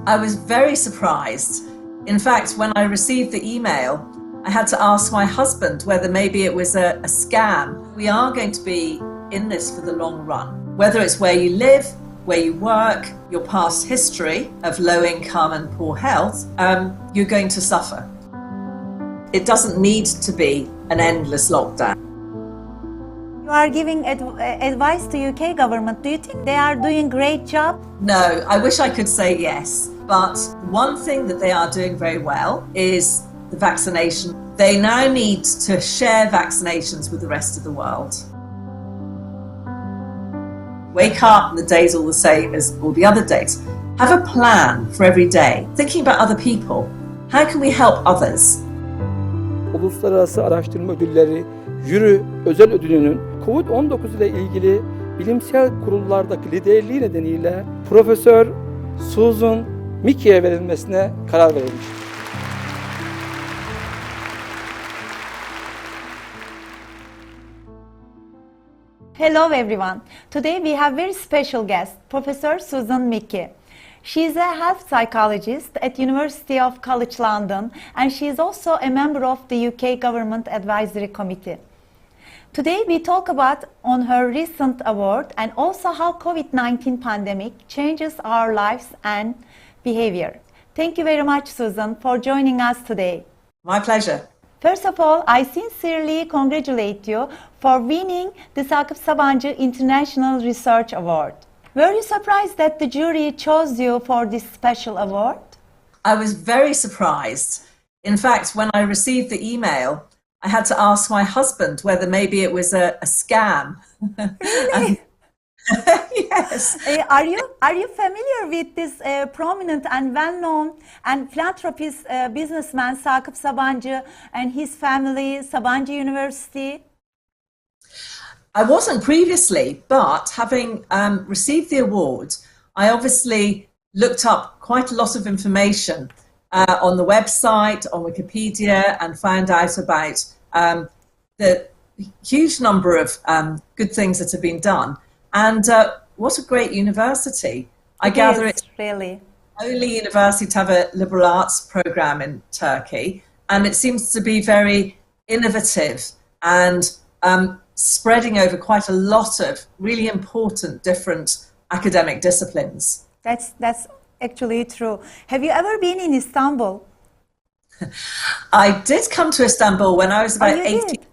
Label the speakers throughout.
Speaker 1: I was very surprised. In fact, when I received the email, I had to ask my husband whether maybe it was a scam. We are going to be in this for the long run. Whether it's where you live, where you work, your past history of low income and poor health, you're going to suffer. It doesn't need to be an endless lockdown.
Speaker 2: You are giving advice to UK government. Do you think they are doing a great job?
Speaker 1: No, I wish I could say yes. But one thing that they are doing very well is the vaccination. They now need to share vaccinations with the rest of the world. Wake up and the day's all the same as all the other days. Have a plan for every day. Thinking about other people. How can we help others?
Speaker 3: Uluslararası Araştırma Ödülleri Jüri Özel Ödüllü'nün COVID-19 ile ilgili bilimsel kurullardaki liderliği nedeniyle Profesör Suzan Michie'ye verilmesine karar verilmiştir.
Speaker 2: Hello everyone. Today we have very special guest, Professor Suzan Michie'ye. She is a health psychologist at University of College London, and she is also a member of the UK Government Advisory Committee. Today we talk about on her recent award and also how COVID-19 pandemic changes our lives and behavior. Thank you very much, Suzan, for joining us today.
Speaker 1: My pleasure.
Speaker 2: First of all, I sincerely congratulate you for winning the Sakıp Sabancı International Research Award. Were you surprised that the jury chose you for this special award?
Speaker 1: I was very surprised. In fact, when I received the email, I had to ask my husband whether maybe it was a scam.
Speaker 2: Really?
Speaker 1: Yes.
Speaker 2: Are you familiar with this prominent and well-known and philanthropist businessman Sakıp Sabancı and his family, Sabancı University?
Speaker 1: I wasn't previously, but having received the award, I obviously looked up quite a lot of information on the website, on Wikipedia, and found out about the huge number of good things that have been done. And what a great university. I gather it's
Speaker 2: really
Speaker 1: the only university to have a liberal arts program in Turkey, and it seems to be very innovative and spreading over quite a lot of really important different academic disciplines.
Speaker 2: That's actually true. Have you ever been in Istanbul?
Speaker 1: I did come to Istanbul when I was about 18.
Speaker 2: Did?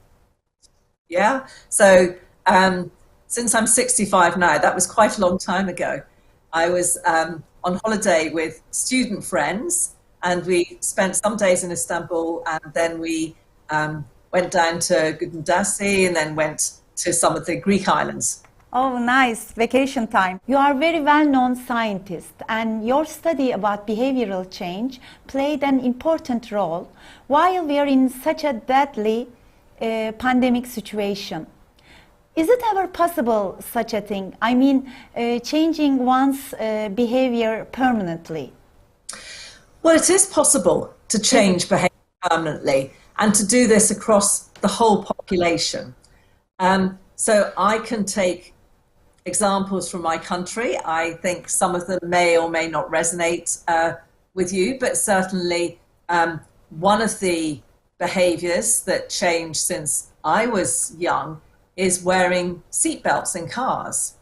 Speaker 1: Yeah. So since I'm 65 now, that was quite a long time ago. I was on holiday with student friends, and we spent some days in Istanbul, and then we went down to Gudendasi and then went to some of the Greek islands.
Speaker 2: Oh, nice vacation time. You are a very well-known scientist, and your study about behavioral change played an important role while we are in such a deadly pandemic situation. Is it ever possible such a thing? I mean, changing one's behavior permanently?
Speaker 1: Well, it is possible to change behavior permanently and to do this across the whole population. So I can take examples from my country. I think some of them may or may not resonate with you, but certainly one of the behaviors that changed since I was young is wearing seatbelts in cars.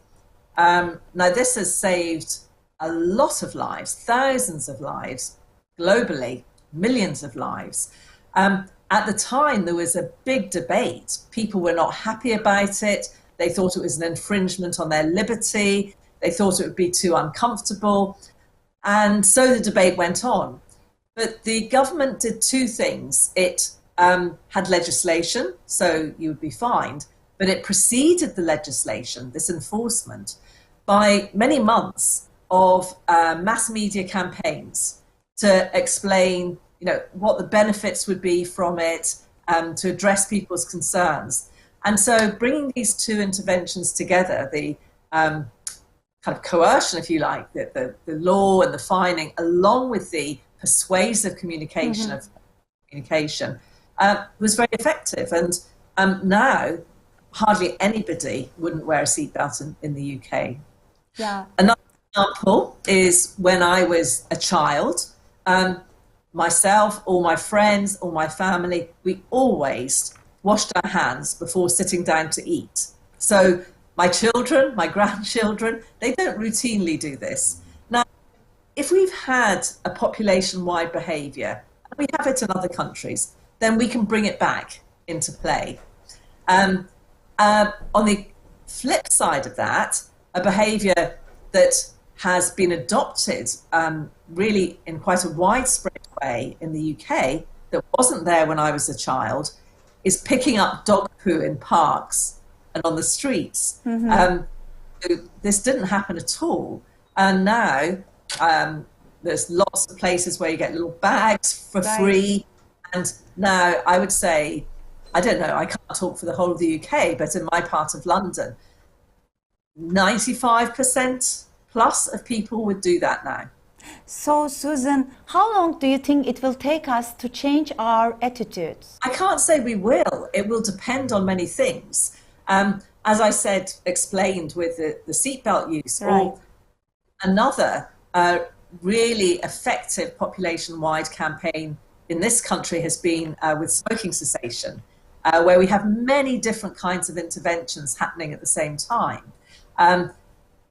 Speaker 1: Now, this has saved a lot of lives, thousands of lives, globally, millions of lives. At the time, there was a big debate. People were not happy about it. They thought it was an infringement on their liberty. They thought it would be too uncomfortable. And so the debate went on. But the government did two things. It had legislation, so you would be fined, but it preceded the legislation, this enforcement, by many months of mass media campaigns to explain what the benefits would be from it, to address people's concerns. And so bringing these two interventions together, the kind of coercion, if you like, the law and the fining, along with the persuasive communication was very effective. And now hardly anybody wouldn't wear a seatbelt in the UK.
Speaker 2: Yeah.
Speaker 1: Example is when I was a child, myself, all my friends, all my family, we always washed our hands before sitting down to eat. So my children, my grandchildren, they don't routinely do this. Now, if we've had a population-wide behaviour, and we have it in other countries, then we can bring it back into play. On the flip side of that, a behaviour that has been adopted really in quite a widespread way in the UK that wasn't there when I was a child is picking up dog poo in parks and on the streets. So this didn't happen at all. And now there's lots of places where you get little bags for free. And now I would say, I don't know, I can't talk for the whole of the UK, but in my part of London, 95% plus of people would do that now.
Speaker 2: So, Susan, how long do you think it will take us to change our attitudes?
Speaker 1: I can't say we will. It will depend on many things. As I said, explained with the seatbelt use, or another really effective population-wide campaign in this country has been with smoking cessation, where we have many different kinds of interventions happening at the same time.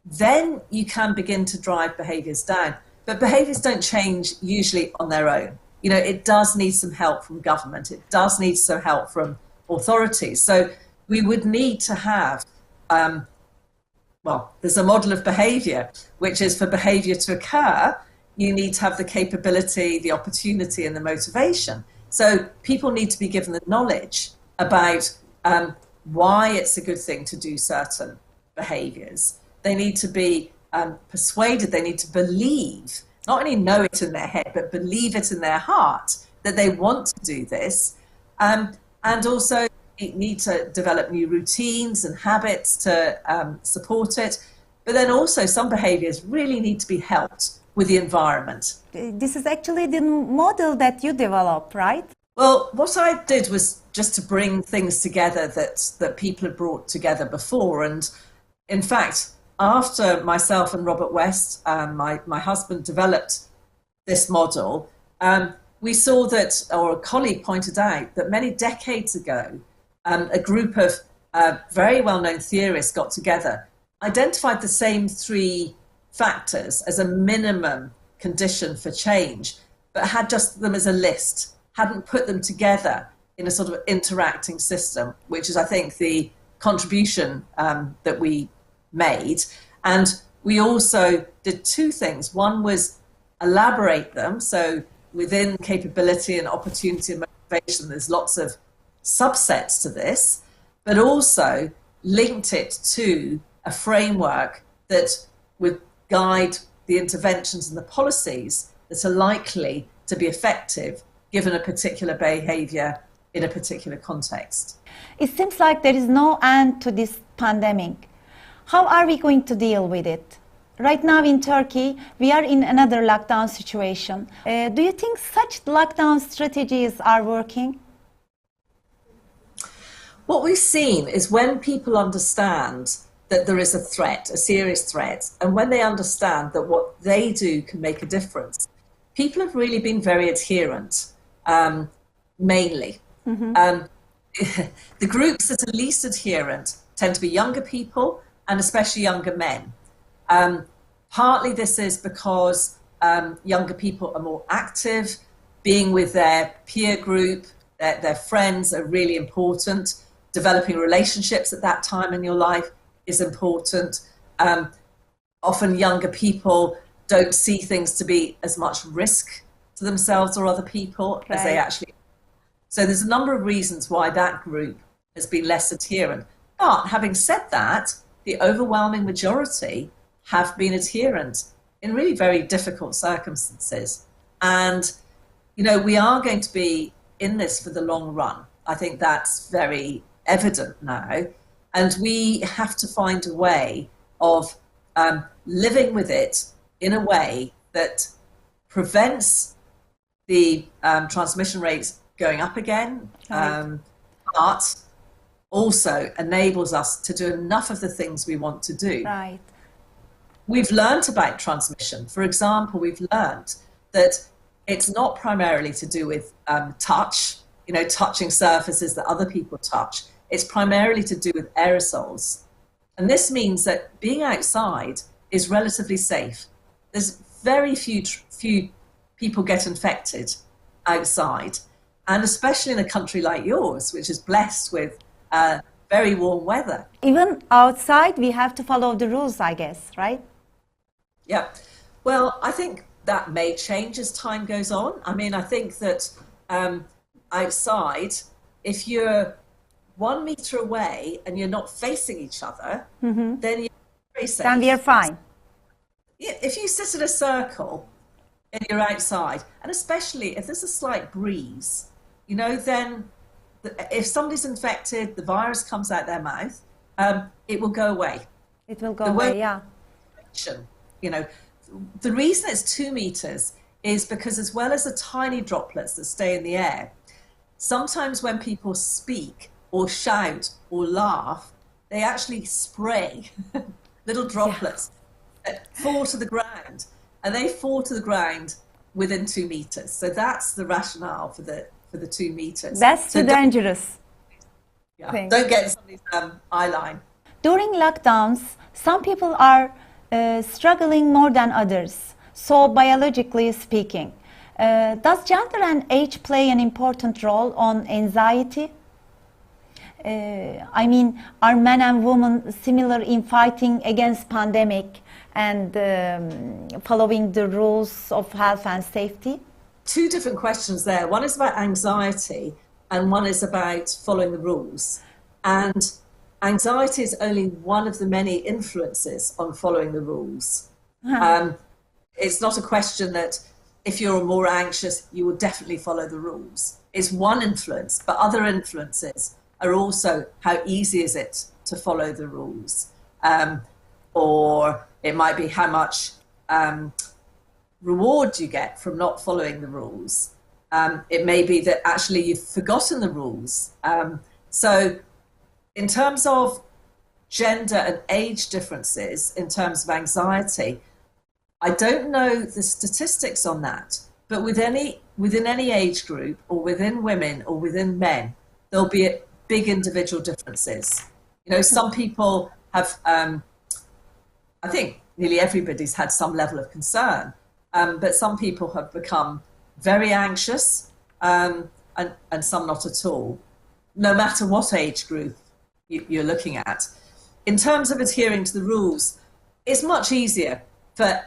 Speaker 1: Then you can begin to drive behaviours down. But behaviours don't change usually on their own. You know, it does need some help from government. It does need some help from authorities. So we would need to have, well, there's a model of behaviour, which is for behaviour to occur, you need to have the capability, the opportunity and the motivation. So people need to be given the knowledge about why it's a good thing to do certain behaviours. They need to be persuaded, they need to believe, not only know it in their head, but believe it in their heart that they want to do this. And also need to develop new routines and habits to support it. But then also some behaviours really need to be helped with the environment.
Speaker 2: This is actually the model that you developed, right?
Speaker 1: Well, what I did was just to bring things together that people had brought together before. And in fact, after myself and Robert West, my husband, developed this model, we saw that, or a colleague pointed out, that many decades ago, a group of very well-known theorists got together, identified the same three factors as a minimum condition for change, but had just them as a list, hadn't put them together in a sort of interacting system, which is, I think, the contribution that we made. And we also did two things. One was elaborate them. So within capability and opportunity and motivation, there's lots of subsets to this, but also linked it to a framework that would guide the interventions and the policies that are likely to be effective given a particular behaviour in a particular context.
Speaker 2: It seems like there is no end to this pandemic. How are we going to deal with it? Right now in Turkey, we are in another lockdown situation. Do you think such lockdown strategies are working?
Speaker 1: What we've seen is when people understand that there is a threat, a serious threat, and when they understand that what they do can make a difference, people have really been very adherent, mainly. The groups that are least adherent tend to be younger people, and especially younger men. Partly this is because younger people are more active, being with their peer group, their friends are really important. Developing relationships at that time in your life is important. Often younger people don't see things to be as much risk to themselves or other people as they actually. So there's a number of reasons why that group has been less adherent. But having said that, the overwhelming majority have been adherent in really very difficult circumstances. And, you know, we are going to be in this for the long run. I think that's very evident now. And we have to find a way of living with it in a way that prevents the transmission rates going up again, but also enables us to do enough of the things we want to do.
Speaker 2: Right.
Speaker 1: we've learnt about transmission. For example, we've learnt that it's not primarily to do with touch, you know, touching surfaces that other people touch. It's primarily to do with aerosols. And this means that being outside is relatively safe. There's very few people get infected outside. And especially in a country like yours, which is blessed with very warm weather.
Speaker 2: Even outside, we have to follow the rules, I guess, right?
Speaker 1: Yeah. Well, I think that may change as time goes on. I mean, I think that outside, if you're 1 meter away and you're not facing each other, then you're very safe.
Speaker 2: Then we are fine.
Speaker 1: If you sit in a circle and you're outside, and especially if there's a slight breeze, you know, then if somebody's infected, the virus comes out their mouth, it will go away.
Speaker 2: It will go away, yeah.
Speaker 1: You know, the reason it's 2 meters is because as well as the tiny droplets that stay in the air, sometimes when people speak or shout or laugh, they actually spray little droplets that fall to the ground, and they fall to the ground within 2 meters. So that's the rationale for the 2 meters.
Speaker 2: That's too dangerous.
Speaker 1: Yeah, don't get somebody's eye line.
Speaker 2: During lockdowns, some people are struggling more than others. So biologically speaking, does gender and age play an important role on anxiety? I mean, are men and women similar in fighting against pandemic and following the rules of health and safety?
Speaker 1: Two different questions there. One is about anxiety and one is about following the rules. And anxiety is only one of the many influences on following the rules. It's not a question that if you're more anxious, you will definitely follow the rules. It's one influence, but other influences are also how easy is it to follow the rules. Or it might be how much reward you get from not following the rules. It may be that actually you've forgotten the rules. So in terms of gender and age differences, in terms of anxiety, I don't know the statistics on that, but within any age group or within women or within men, there'll be big individual differences. You know, some people have, I think nearly everybody's had some level of concern, but some people have become very anxious and some not at all, no matter what age group you're looking at. In terms of adhering to the rules, it's much easier for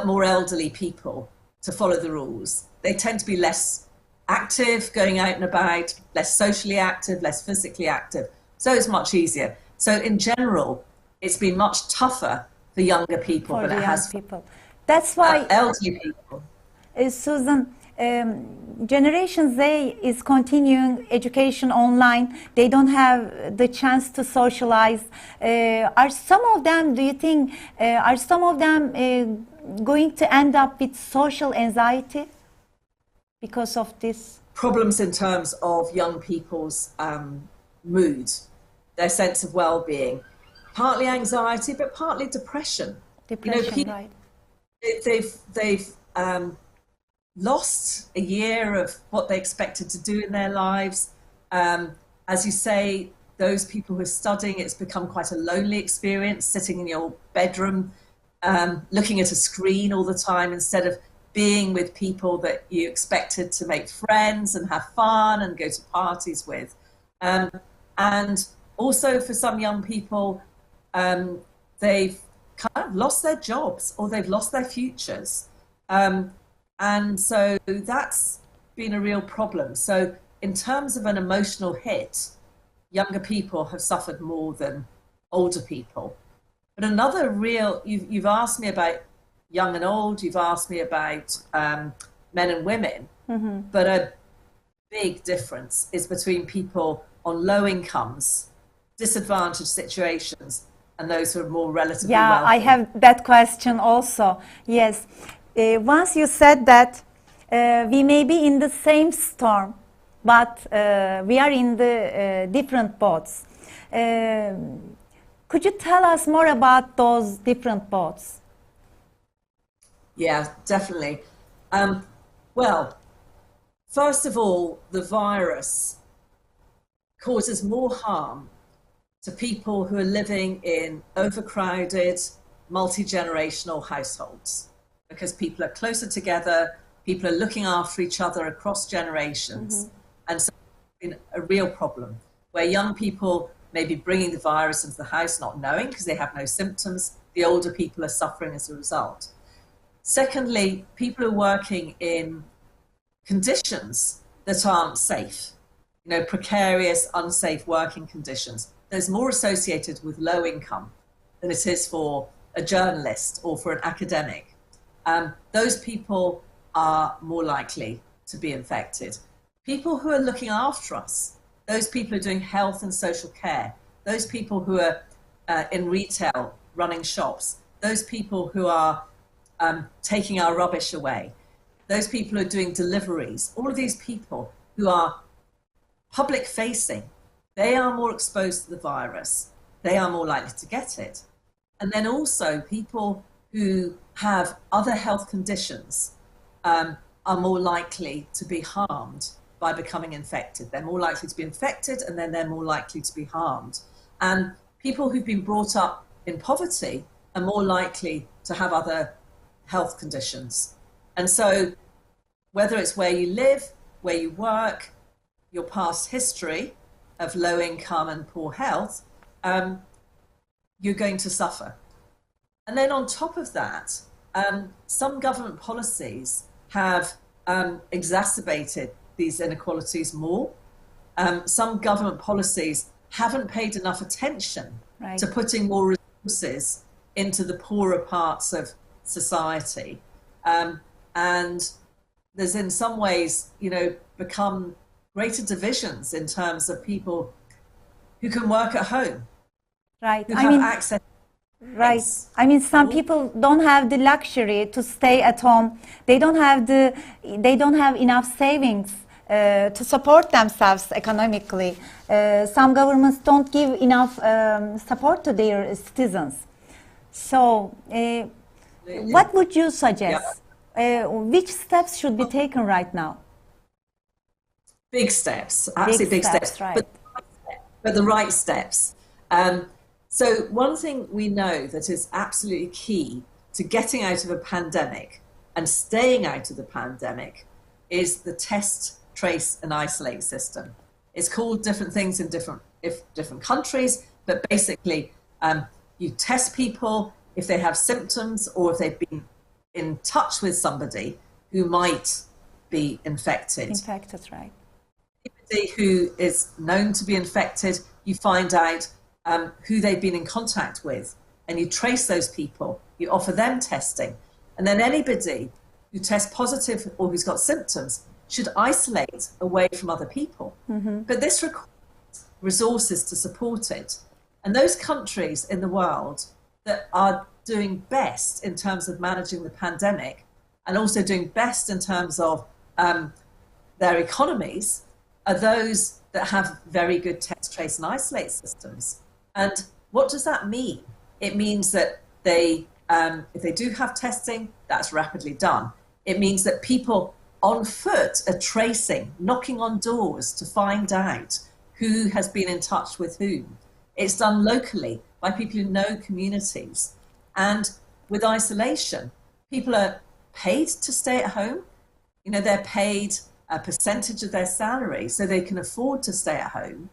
Speaker 1: more elderly people to follow the rules. They tend to be less active, going out and about, less socially active, less physically active. So it's much easier. So in general, it's been much tougher for younger people than it has for
Speaker 2: people. That's why
Speaker 1: elderly people.
Speaker 2: Susan, Generation Z is continuing education online. They don't have the chance to socialize. Are some of them, do you think, are some of them going to end up with social anxiety because of this?
Speaker 1: Problems in terms of young people's mood, their sense of well-being. Partly anxiety, but partly depression.
Speaker 2: Depression,
Speaker 1: you know, people,
Speaker 2: right.
Speaker 1: They've lost a year of what they expected to do in their lives. As you say, those people who are studying, it's become quite a lonely experience, sitting in your bedroom, looking at a screen all the time instead of being with people that you expected to make friends and have fun and go to parties with. And also for some young people, they've kind of lost their jobs or they've lost their futures. And so that's been a real problem. So in terms of an emotional hit, younger people have suffered more than older people. But another real, you've asked me about young and old, you've asked me about men and women, but a big difference is between people on low incomes, disadvantaged situations, and those who are more relatively wealthy.
Speaker 2: I have that question also. Yes. Once you said that we may be in the same storm, but we are in the different boats. Could you tell us more about those different boats?
Speaker 1: Yeah, definitely. Well, first of all, the virus causes more harm to people who are living in overcrowded, multi-generational households, because people are closer together, people are looking after each other across generations, and so it's been a real problem where young people may be bringing the virus into the house not knowing because they have no symptoms. The older people are suffering as a result. Secondly, people are working in conditions that aren't safe, precarious, unsafe working conditions. There's more associated with low income than it is for a journalist or for an academic. Those people are more likely to be infected. People who are looking after us, those people who are doing health and social care, those people who are in retail, running shops, those people who are taking our rubbish away, those people who are doing deliveries, all of these people who are public facing, they are more exposed to the virus. They are more likely to get it. And then also people who have other health conditions are more likely to be harmed by becoming infected. They're more likely to be infected and then they're more likely to be harmed. And people who've been brought up in poverty are more likely to have other health conditions. And so whether it's where you live, where you work, your past history of low income and poor health, you're going to suffer. And then on top of that, some government policies have exacerbated these inequalities more. Some government policies haven't paid enough attention to putting more resources into the poorer parts of society. And there's in some ways, become greater divisions in terms of people who can work at home.
Speaker 2: Right.
Speaker 1: Who have access.
Speaker 2: Right. I mean, some people don't have the luxury to stay at home. They don't have enough savings to support themselves economically. Some governments don't give enough support to their citizens. So, what would you suggest? Which steps should be taken right now?
Speaker 1: Big steps, absolutely big steps.
Speaker 2: Right.
Speaker 1: But the right steps. So one thing we know that is absolutely key to getting out of a pandemic and staying out of the pandemic is the test, trace and isolate system. It's called different things in different countries, but basically you test people if they have symptoms or if they've been in touch with somebody who might be infected.
Speaker 2: Infected, right.
Speaker 1: Anybody who is known to be infected, you find out who they've been in contact with, and you trace those people, you offer them testing, and then anybody who tests positive or who's got symptoms should isolate away from other people. But this requires resources to support it. And those countries in the world that are doing best in terms of managing the pandemic and also doing best in terms of their economies are those that have very good test, trace and isolate systems. And what does that mean? It means that they, if they do have testing, that's rapidly done. It means that people on foot are tracing, knocking on doors to find out who has been in touch with whom. It's done locally by people who know communities. And with isolation, people are paid to stay at home. They're paid a percentage of their salary so they can afford to stay at home.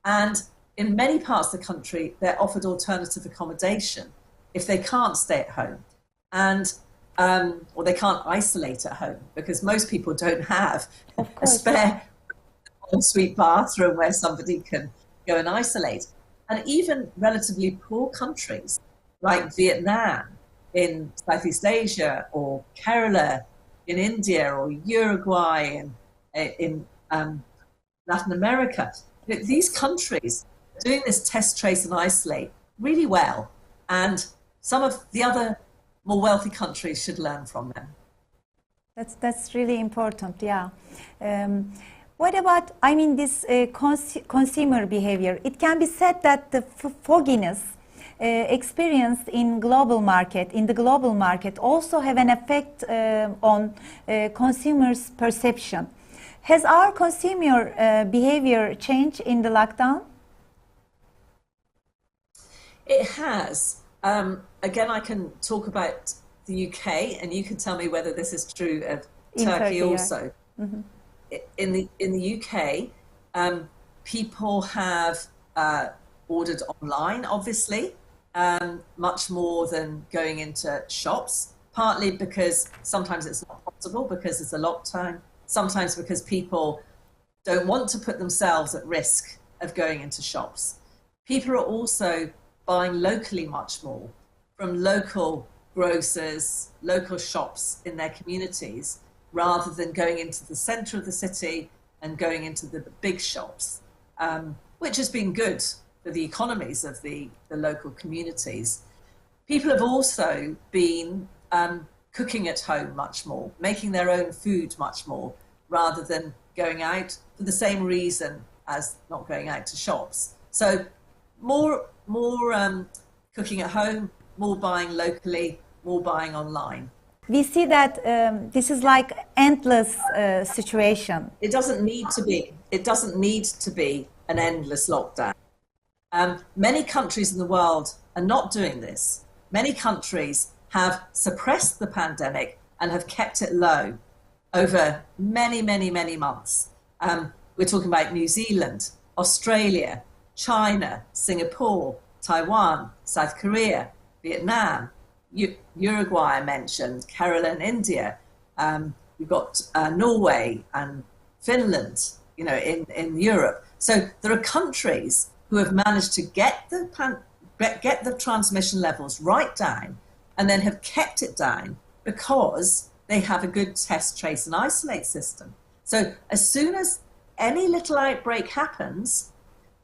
Speaker 1: And in many parts of the country, they're offered alternative accommodation if they can't stay at home. And or they can't isolate at home because most people don't have a spare ensuite bathroom where somebody can go and isolate. And even relatively poor countries like Vietnam in Southeast Asia or Kerala in India or Uruguay in Latin America, these countries are doing this test, trace and isolate really well. And some of the other more wealthy countries should learn from them.
Speaker 2: That's really important, yeah. What about, this consumer behavior? It can be said that the fogginess experienced in the global market also have an effect on consumers' perception. Has our consumer behavior changed in the lockdown?
Speaker 1: It has. Again, I can talk about the UK, and you can tell me whether this is true of Turkey also. Yeah. Mm-hmm. In the UK, people have ordered online, obviously, much more than going into shops, partly because sometimes it's not possible because it's a lockdown, sometimes because people don't want to put themselves at risk of going into shops. People are also buying locally much more from local grocers, local shops in their communities, rather than going into the centre of the city and going into the big shops, which has been good for the economies of the local communities. People have also been cooking at home much more, making their own food much more, rather than going out for the same reason as not going out to shops. So more cooking at home, more buying locally, more buying online.
Speaker 2: We see that this is like endless situation.
Speaker 1: It doesn't need to be. It doesn't need to be an endless lockdown. Many countries in the world are not doing this. Many countries have suppressed the pandemic and have kept it low over many, many, many months. We're talking about New Zealand, Australia, China, Singapore, Taiwan, South Korea, Vietnam, Uruguay I mentioned, Kerala and India. We've got Norway and Finland, in Europe. So there are countries who have managed to get the transmission levels right down and then have kept it down because they have a good test, trace and isolate system. So as soon as any little outbreak happens,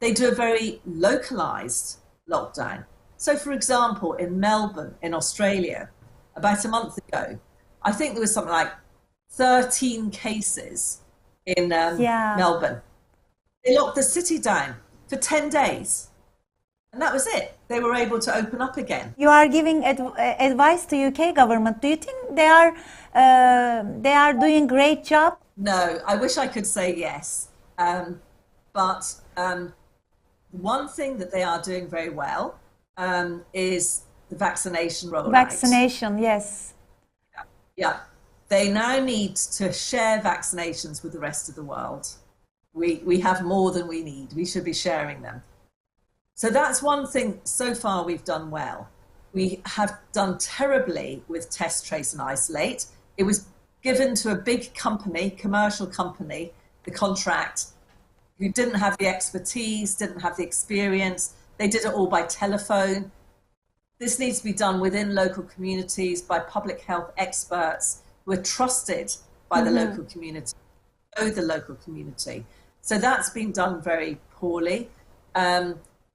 Speaker 1: they do a very localized lockdown. So for example, in Melbourne, in Australia, about a month ago, I think there was something like 13 cases in Melbourne. They locked the city down for 10 days. And that was it. They were able to open up again.
Speaker 2: You are giving advice to UK government. Do you think they are doing great job?
Speaker 1: No, I wish I could say yes. But one thing that they are doing very well is the vaccination rollout.
Speaker 2: Vaccination, yes.
Speaker 1: Yeah. They now need to share vaccinations with the rest of the world. We have more than we need. We should be sharing them. So that's one thing so far we've done well. We have done terribly with test, trace and isolate. It was given to a big company, commercial company, the contract, who didn't have the expertise, didn't have the experience. They did it all by telephone. This needs to be done within local communities by public health experts who are trusted by the local community, know the local community. So that's been done very poorly.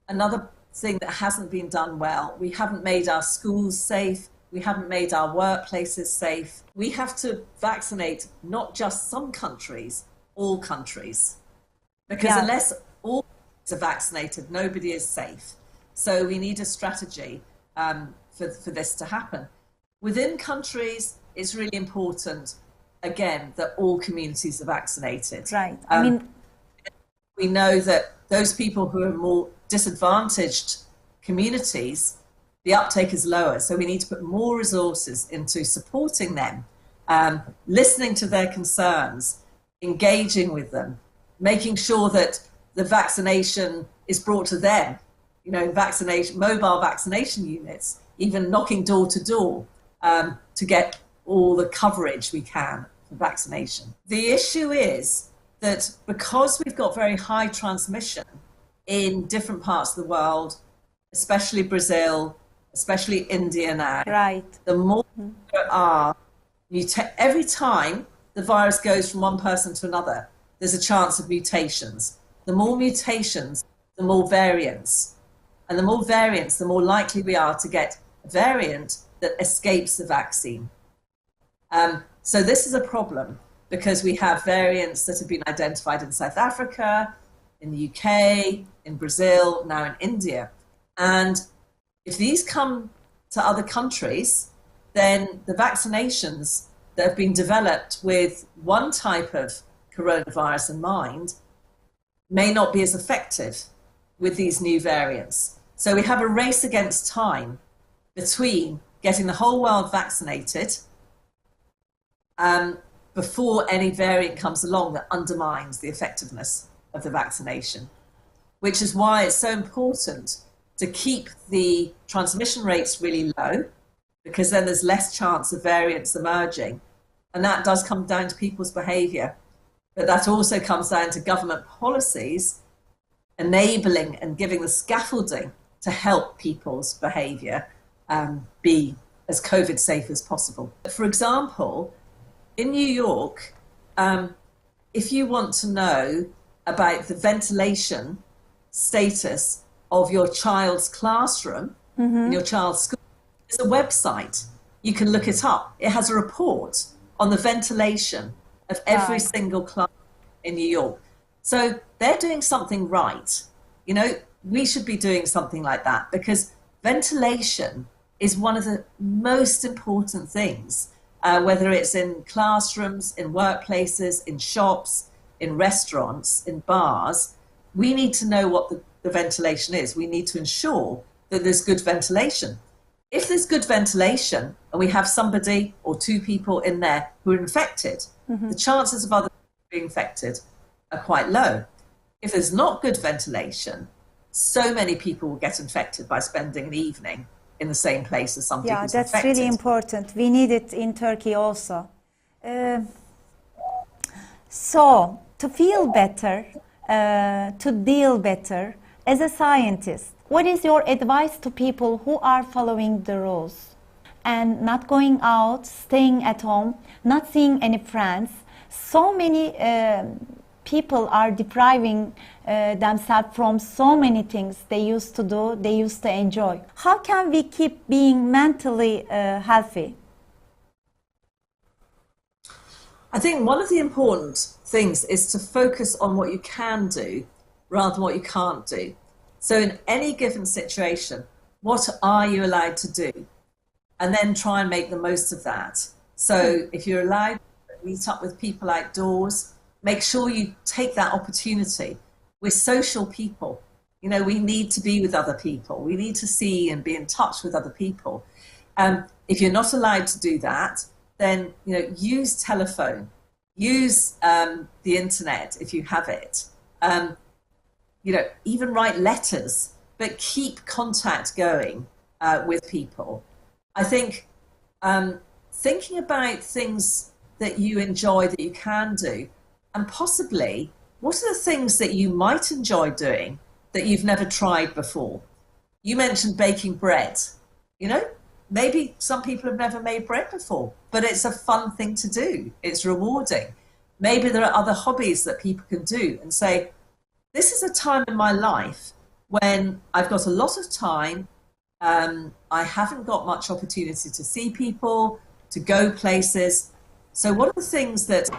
Speaker 1: Another thing that hasn't been done well, we haven't made our schools safe. We haven't made our workplaces safe. We have to vaccinate not just some countries, all countries. Because unless all are vaccinated, nobody is safe. So we need a strategy for this to happen. Within countries, it's really important, again, that all communities are vaccinated.
Speaker 2: Right.
Speaker 1: We know that those people who are more disadvantaged communities, the uptake is lower. So we need to put more resources into supporting them, listening to their concerns, engaging with them, making sure that the vaccination is brought to them, mobile vaccination units, even knocking door to door to get all the coverage we can for vaccination. The issue is that because we've got very high transmission in different parts of the world, especially Brazil, especially India now,
Speaker 2: right.
Speaker 1: The more there are, every time the virus goes from one person to another, there's a chance of mutations. The more mutations, the more variants. And the more variants, the more likely we are to get a variant that escapes the vaccine. So this is a problem because we have variants that have been identified in South Africa, in the UK, in Brazil, now in India. And If these come to other countries, then the vaccinations that have been developed with one type of coronavirus in mind may not be as effective with these new variants. So we have a race against time between getting the whole world vaccinated before any variant comes along that undermines the effectiveness of the vaccination, which is why it's so important to keep the transmission rates really low, because then there's less chance of variants emerging. And that does come down to people's behaviour. But that also comes down to government policies enabling and giving the scaffolding to help people's behaviour be as COVID safe as possible. For example, in New York, if you want to know about the ventilation status of your child's classroom, in your child's school, there's a website. You can look it up. It has a report on the ventilation of every single class in New York. So they're doing something right. You know, we should be doing something like that, because ventilation is one of the most important things, whether it's in classrooms, in workplaces, in shops, in restaurants, in bars. We need to know what the ventilation is. We need to ensure that there's good ventilation. If there's good ventilation and we have somebody or two people in there who are infected, the chances of other people being infected are quite low. If there's not good ventilation, so many people will get infected by spending an evening in the same place as somebody who's infected.
Speaker 2: Yeah, that's really important. We need it in Turkey also. So, to feel better, to deal better, as a scientist, what is your advice to people who are following the rules and not going out, staying at home, not seeing any friends? So many people are depriving themselves from so many things they used to do, they used to enjoy. How can we keep being mentally healthy?
Speaker 1: I think one of the important things is to focus on what you can do rather than what you can't do. So in any given situation, what are you allowed to do? And then try and make the most of that. So if you're allowed to meet up with people outdoors, make sure you take that opportunity. We're social people. You know, we need to be with other people. We need to see and be in touch with other people. If you're not allowed to do that, then, you know, use telephone, use the internet if you have it. You know, even write letters, but keep contact going with people. I think thinking about things that you enjoy that you can do, and possibly what are the things that you might enjoy doing that you've never tried before. You mentioned baking bread. You know, maybe some people have never made bread before, but it's a fun thing to do. It's rewarding. Maybe there are other hobbies that people can do and say, this is a time in my life when I've got a lot of time. I haven't got much opportunity to see people, to go places. So what are the things that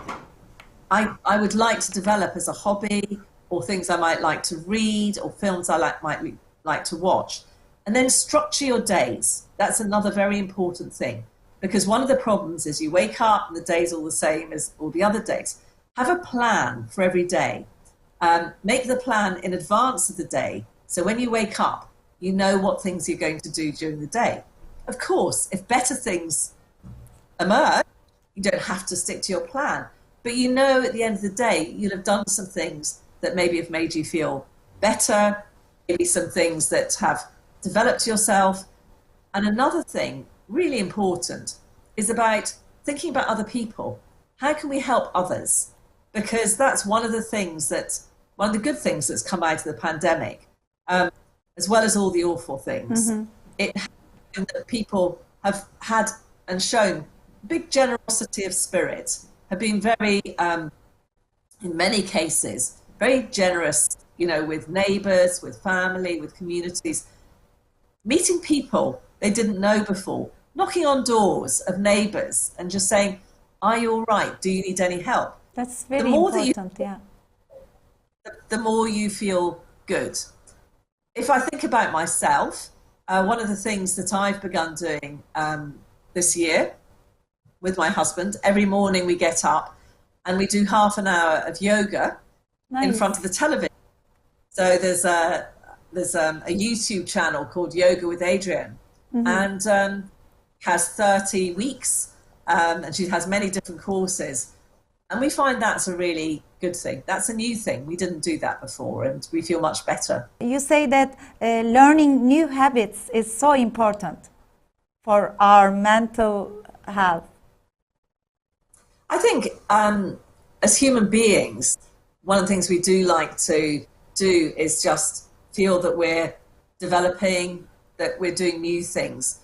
Speaker 1: I would like to develop as a hobby, or things I might like to read, or films I might like to watch? And then structure your days. That's another very important thing, because one of the problems is you wake up and the day's all the same as all the other days. Have a plan for every day. Make the plan in advance of the day, so when you wake up, you know what things you're going to do during the day. Of course, if better things emerge, you don't have to stick to your plan. But you know at the end of the day, you'll have done some things that maybe have made you feel better, maybe some things that have developed yourself. And another thing, really important, is about thinking about other people. How can we help others? Because that's one of the good things that's come out of the pandemic, as well as all the awful things. It has been that people have had and shown big generosity of spirit, have been very, in many cases, very generous, you know, with neighbours, with family, with communities, meeting people they didn't know before, knocking on doors of neighbours and just saying, are you all right? Do you need any help?
Speaker 2: That's very important, yeah.
Speaker 1: The more you feel good. If I think about myself, one of the things that I've begun doing this year with my husband, every morning we get up and we do half an hour of yoga in front of the television. So there's a YouTube channel called Yoga with Adrienne, and has 30 weeks, and she has many different courses. And we find that's a really good thing. That's a new thing. We didn't do that before, and we feel much better.
Speaker 2: You say that learning new habits is so important for our mental health.
Speaker 1: I think as human beings, one of the things we do like to do is just feel that we're developing, that we're doing new things.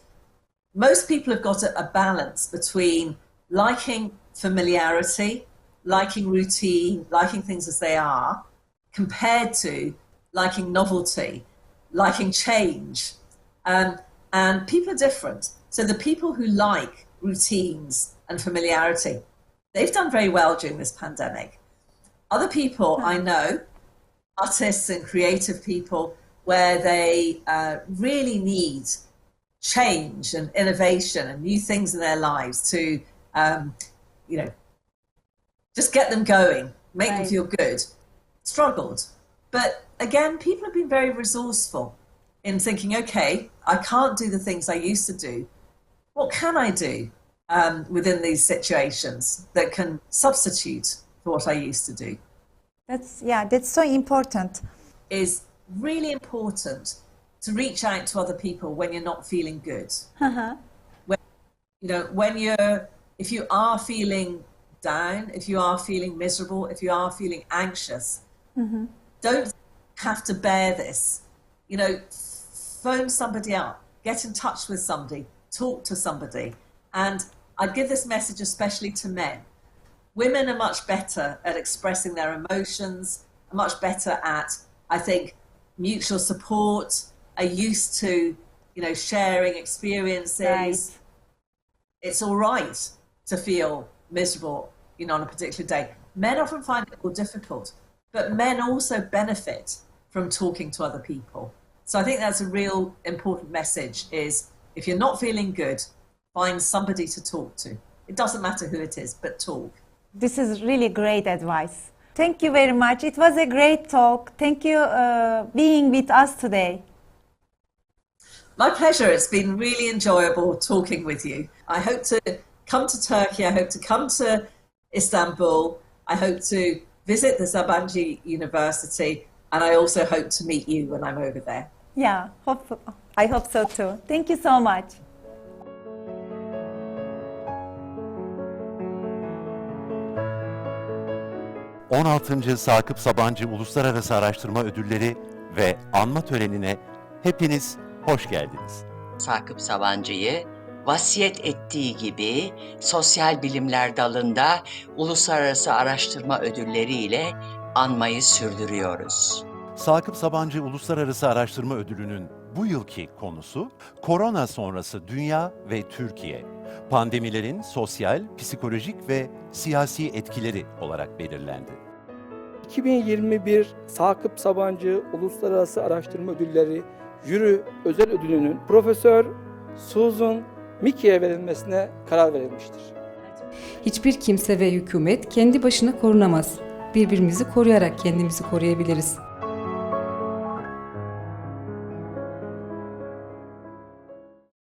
Speaker 1: Most people have got a balance between liking familiarity, liking routine, liking things as they are, compared to liking novelty, liking change. And people are different. So the people who like routines and familiarity, they've done very well during this pandemic. Other people I know, artists and creative people, where they really need change and innovation and new things in their lives to, just get them going, make them feel good, struggled. But again, people have been very resourceful in thinking, okay, I can't do the things I used to do. What can I do within these situations that can substitute for what I used to do?
Speaker 2: That's so important.
Speaker 1: Is really important to reach out to other people when you're not feeling good. If you are feeling down, if you are feeling miserable, if you are feeling anxious, don't have to bear this. Phone somebody up, get in touch with somebody, talk to somebody. And I'd give this message especially to men. Women are much better at expressing their emotions, are much better at, I think, mutual support, are used to, sharing experiences.
Speaker 2: Right.
Speaker 1: It's all right to feel miserable, on a particular day. Men often find it more difficult, but men also benefit from talking to other people. So I think that's a real important message is if you're not feeling good, find somebody to talk to. It doesn't matter who it is, but talk.
Speaker 2: This is really great advice. Thank you very much. It was a great talk. Thank you being with us today.
Speaker 1: My pleasure. It's been really enjoyable talking with you. I hope to come to Turkey. I hope to come to Istanbul. I hope to visit the Sabancı University, and I also hope to meet you when I'm over there.
Speaker 2: Yeah, I hope so too. Thank you so much.
Speaker 4: ...16. Sakıp Sabancı Uluslararası Araştırma Ödülleri ve anma törenine hepiniz hoş geldiniz.
Speaker 5: Sakıp Sabancı'yı vasiyet ettiği gibi sosyal bilimler dalında uluslararası araştırma ödülleriyle anmayı sürdürüyoruz.
Speaker 4: Sakıp Sabancı Uluslararası Araştırma Ödüllü'nün bu yılki konusu korona sonrası dünya ve Türkiye. Pandemilerin sosyal, psikolojik ve siyasi etkileri olarak belirlendi.
Speaker 3: 2021 Sakıp Sabancı Uluslararası Araştırma Ödülleri Jüri Özel Ödüllü'nün Profesör Suzan Michie'ye verilmesine karar verilmiştir.
Speaker 6: Hiçbir kimse ve hükümet kendi başına korunamaz. Birbirimizi koruyarak kendimizi koruyabiliriz.